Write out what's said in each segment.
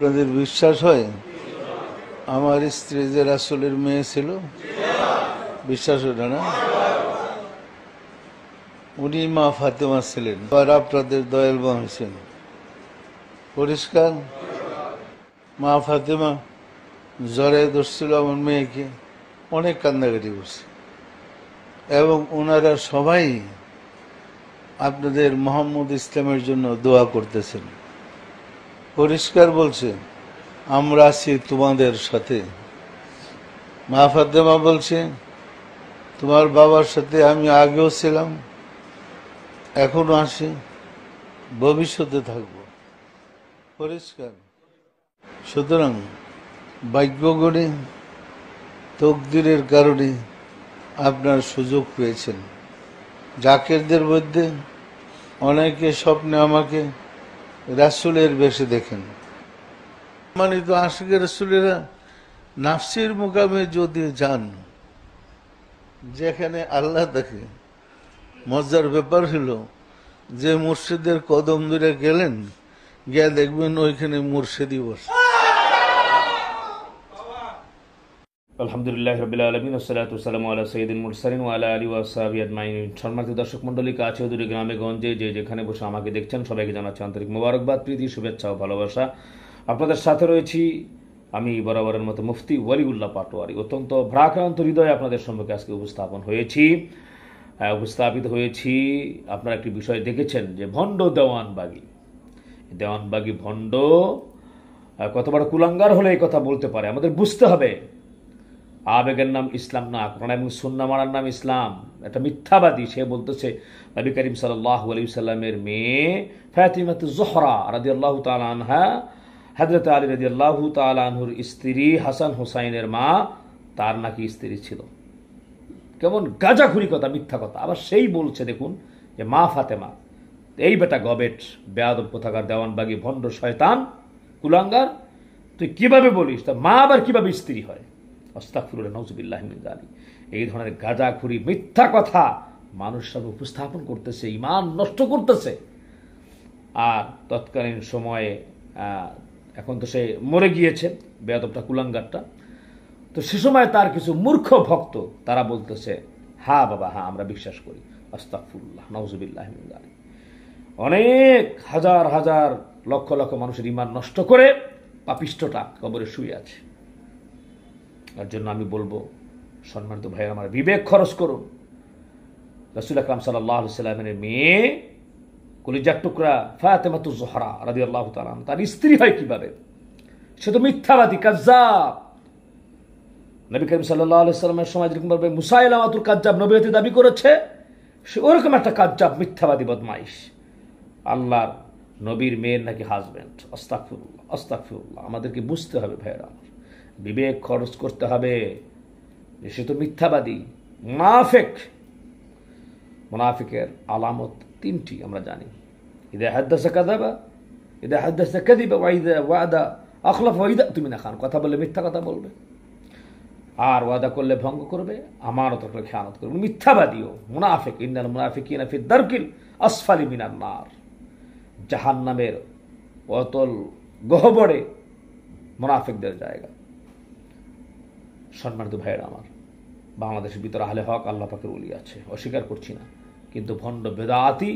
আপনাদের বিশ্বাস হয় আমার স্ত্রী যে রাসূলের মেয়ে ছিল? বিশ্বাস হয় না? উনি মা ফাতেমা ছিলেন, আর আপনাদের দয়াল মা হয়েছেন। পরিষ্কার? মা ফাতেমা জ্বরে ধরছিল আমার মেয়েকে, অনেক কান্নাকাটি করছে, এবং ওনারা সবাই আপনাদের মোহাম্মদ ইসলামের জন্য দোয়া করতেছেন। পরিষ্কার বলছে, আমরা আছি তোমাদের সাথে। মা ফাতেমা বলছে, তোমার বাবার সাথে আমি আগেও ছিলাম, এখনো আছি, ভবিষ্যতে থাকবো। পরিষ্কার? সুতরাং ভাগ্য গড়ে তকদিরের কারণে আপনার সুযোগ পেয়েছেন। জাকেরদের মধ্যে অনেকে স্বপ্নে আমাকে রাসূলের বেশে দেখেন। সম্মানিত আশিকের রাসূলেরা নাফসির মুকামে যদি যান, যেখানে আল্লাহ দেখে, মজার ব্যাপার হলো যে মুর্শিদের কদম ধরে গেলেন, গিয়া দেখবেন ওইখানে মুর্শিদই বসে। আলহামদুলিল্লাহ রাব্বিল আলামিন, ওয়াসসালাতু ওয়াসসালামু আলা সাইয়্যিদিল মুরসালিন ওয়া আলা আলিহি ওয়া সাহবিহি আজমাইন। সম্মানিত দর্শক মণ্ডলী, কাছে ও দূরে, গ্রামে গঞ্জে যে যেখানে বসে আমাকে দেখছেন, সবাইকে জানাচ্ছি আন্তরিক মোবারকবাদ, প্রীতি, শুভেচ্ছা ও ভালোবাসা। আপনাদের সাথে রয়েছি আমি বরাবরের মতো মুফতি ওয়ালিউল্লাহ পাটোয়ারি। অত্যন্ত ভ্রাক্রান্ত হৃদয়ে আপনাদের সম্মুখে আজকে উপস্থাপিত হয়েছি। আপনারা একটি বিষয় দেখেছেন যে ভণ্ড দেওয়ানবাগী ভণ্ড কত বড় কুলাঙ্গার হলে এই কথা বলতে পারে। আমাদের বুঝতে হবে আবেগের নাম ইসলাম না, কোরআন এবং সুন্নাহ মানার নাম ইসলাম। একটা মিথ্যাবাদী, সে বলতেছে নবী করিম সাল্লাল্লাহু আলাইহি সাল্লামের মেয়ে ফাতিমাতুজ জোহরা রাদিয়াল্লাহু তাআলা আনহা, হযরত আলী রাদিয়াল্লাহু তাআলা আনহুর স্ত্রী, হাসান হুসাইনের মা, তার নাকি স্ত্রী ছিল। কেমন গাঁজাখুরি কথা, মিথ্যা কথা। আবার সেই বলছে দেখুন যে মা ফাতেমা। এই বেটা গবেট, বেয়াদব কোথাকার, দেওয়ানবাগী ভণ্ড শয়তান কুলাঙ্গার, তুই কিভাবে বলিস তা মা আবার কিভাবে স্ত্রী হয়? আস্তাগফিরুল্লাহ, নাউযুবিল্লাহি মিন যালিক। এই ধরনের গাঁজাখুরি মিথ্যা কথা মানুষ সব উপস্থাপন করতেছে, ঈমান নষ্ট করতেছে। আর তৎকালীন সময়ে এখন তো সে মরে গিয়েছে, বেয়াদবটা কুলাঙ্গারটা। তো সে সময় তার কিছু মূর্খ ভক্ত, তারা বলতেছে হ্যাঁ বাবা, হ্যাঁ আমরা বিশ্বাস করি। আস্তাগফিরুল্লাহ, নাউযুবিল্লাহি মিন যালিক। অনেক হাজার হাজার লক্ষ লক্ষ মানুষের ঈমান নষ্ট করে পাপিষ্ঠটা কবরে শুয়ে আছে। তার জন্য আমি বলবো, সম্মানিত ভাইয়েরা আমার, বিবেক খরচ করুন। রাসূল আকরাম সাল্লাল্লাহু আলাইহি সাল্লামের মেয়ে, কলিজার টুকরা ফাতিমাতুজ জোহরা রাদিয়াল্লাহু তাআলা তার স্ত্রী হয় কিভাবে? সে তো মিথ্যাবাদী, কাজ্জাব। নবী করিম সাল্লাল্লাহু আলাইহি সাল্লামের সময় যেরকম ভাবে মুসাইলামাতুল কাজ্জাব নবুয়তি দাবি করেছে, সে ওরকম একটা কাজ্জাব, মিথ্যাবাদী, বদমাইশ। আল্লাহর নবীর মেয়ের নাকি হাজব্যান্ড। আস্তাগফিরুল্লাহ, আস্তাগফিরুল্লাহ। আমাদেরকে বুঝতে হবে ভাইয়েরা আমার, বিবেক খরচ করতে হবে। সে তো মিথ্যাবাদী, মুনাফিক। মুনাফিকের আলামত তিনটি আমরা জানি। ইদা হাদাসা কাযাবা, ইদা হাদাসা কাযিবা, ওয়া ইদা ওয়াদা আখলাফা, ওয়া ইদা তুমিনা খান। কথা বললে মিথ্যা কথা বলবে, আর ওয়াদা করলে ভঙ্গ করবে, আমানত রাখলে খেয়ানত করবে। মিথ্যাবাদীও মুনাফিক। ইন্নাল মুনাফিকিনা ফি দারকিল আসফালি মিনান নার। জাহান্নামের অতল গহ্বরে মুনাফিকদের জায়গা। সম্মানিত ভাইয়েরা আমার, বাংলাদেশের ভিতরে আহলে হক আল্লাহ পাকের ওলি আছে, অস্বীকার করছি না, কিন্তু ভণ্ড বেদাতি,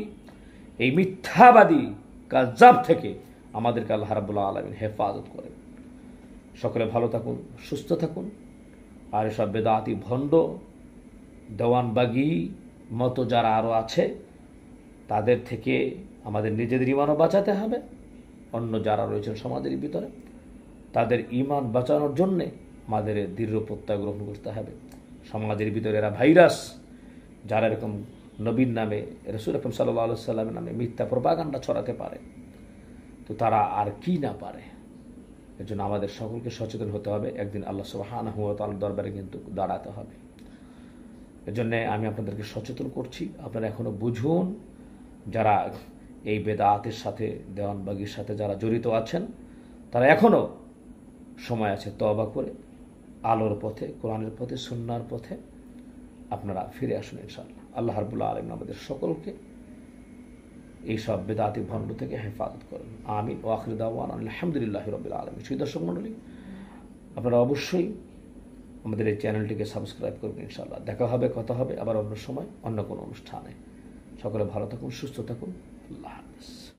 এই মিথ্যাবাদী কাজ্জাব থেকে আমাদেরকে আল্লাহ রাব্বুল আলামিন হেফাজত করেন। সকলে ভালো থাকুন, সুস্থ থাকুন। আর এসব বেদাতি ভণ্ড দেওয়ানবাগী মতো যারা আরও আছে, তাদের থেকে আমাদের নিজেদের ঈমানও বাঁচাতে হবে। অন্য যারা রয়েছেন সমাজের ভিতরে, তাদের ঈমান বাঁচানোর জন্যে আমাদের দৃঢ় প্রত্যয় গ্রহণ করতে হবে। সমাজের ভিতরে এরা ভাইরাস, যারা এরকম নবীর নামে, রাসূল আকরাম সাল্লাল্লাহু আলাইহি সাল্লামের নামে মিথ্যা প্রপাগান্ডা ছড়াতে পারে, তো তারা আর কি না পারে। এর জন্য আমাদের সকলকে সচেতন হতে হবে। একদিন আল্লাহ সুবহানাহু ওয়া তাআলার দরবারে কিন্তু দাঁড়াতে হবে। এর জন্য আমি আপনাদেরকে সচেতন করছি, আপনারা এখনো বুঝুন। যারা এই বেদাতের সাথে, দেওয়ানবাগীর সাথে যারা জড়িত আছেন, তারা এখনো সময় আছে তওবা করে আলোর পথে, কোরআনের পথে, সুন্নাহর পথে আপনারা ফিরে আসুন ইনশাআল্লাহ। আল্লাহ রাব্বুল আলামিন আমাদের সকলকে এইসব বেদাতি ভণ্ড থেকে হেফাজত করেন। আমিন। ওয়া আখিরু দাওয়ানা আলহামদুলিল্লাহি রাব্বিল আলামিন। সুধী দর্শক মণ্ডলী, আপনারা অবশ্যই আমাদের এই চ্যানেলটিকে সাবস্ক্রাইব করবেন। ইনশাআল্লাহ দেখা হবে, কথা হবে আবার অন্য সময় অন্য কোনো অনুষ্ঠানে। সকলে ভালো থাকুন, সুস্থ থাকুন। আল্লাহ হাফেজ।